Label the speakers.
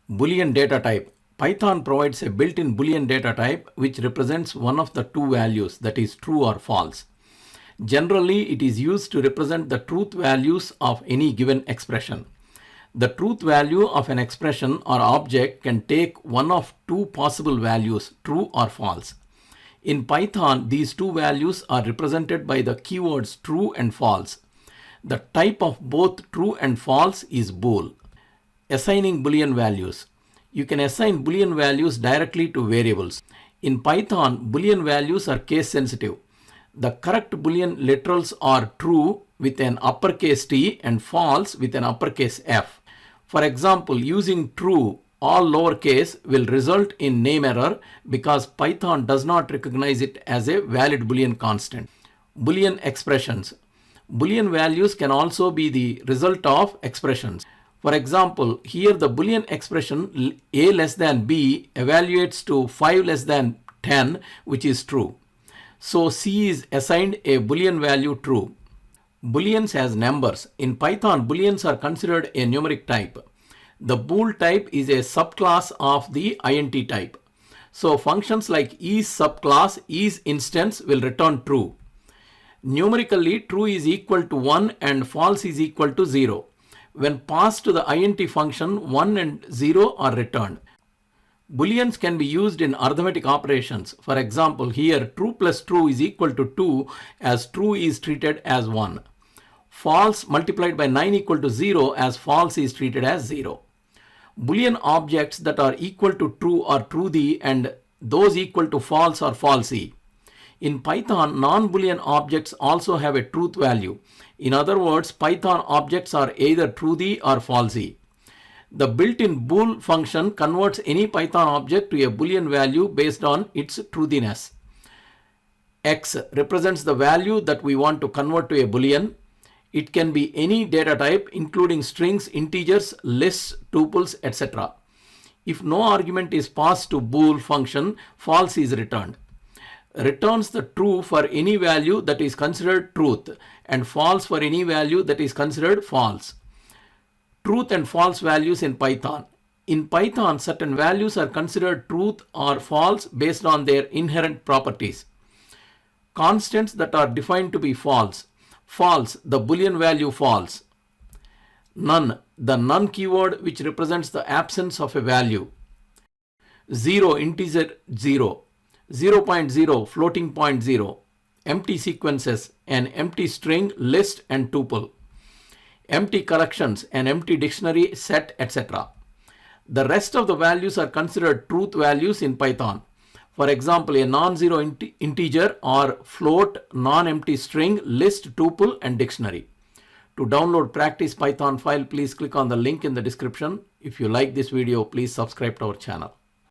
Speaker 1: Boolean data type. Python provides a built-in Boolean data type which represents one of the two values, that is true or false. Generally, it is used to represent the truth values of any given expression. The truth value of an expression or object can take one of two possible values, true or false. In Python, these two values are represented by the keywords true and false. The type of both true and false is bool. Assigning Boolean values. You can assign Boolean values directly to variables. In Python, Boolean values are case sensitive. The correct Boolean literals are true with an uppercase T and false with an uppercase F. For example, using true all lowercase will result in name error because Python does not recognize it as a valid Boolean constant. Boolean expressions. Boolean values can also be the result of expressions. For example, here the Boolean expression a less than b evaluates to 5 less than 10, which is true. So C is assigned a Boolean value true. Booleans as numbers. In Python, Booleans are considered a numeric type. The bool type is a subclass of the int type. So functions like is subclass, is instance will return true. Numerically, true is equal to 1 and false is equal to 0. When passed to the int function, 1 and 0 are returned. Booleans can be used in arithmetic operations. For example, here true plus true is equal to 2 as true is treated as 1. False multiplied by 9 equal to 0 as false is treated as 0. Boolean objects that are equal to true are truthy and those equal to false are falsy. In Python, non-Boolean objects also have a truth value. In other words, Python objects are either truthy or falsy. The built-in bool function converts any Python object to a Boolean value based on its truthiness. X represents the value that we want to convert to a Boolean. It can be any data type, including strings, integers, lists, tuples, etc. If no argument is passed to bool function, false is returned. Returns the true for any value that is considered truth and false for any value that is considered false. Truth and false values in Python. In Python, certain values are considered truth or false based on their inherent properties. Constants that are defined to be false. False, the Boolean value false. None, the none keyword which represents the absence of a value. 0, integer 0. 0.0, floating point 0. Empty sequences, an empty string, list and tuple. Empty collections, an empty dictionary, set, etc. The rest of the values are considered truth values in Python. For example, a non-zero integer or float, non-empty string, list, tuple and dictionary. To download practice Python file, please click on the link in the description. If you like this video, please subscribe to our channel.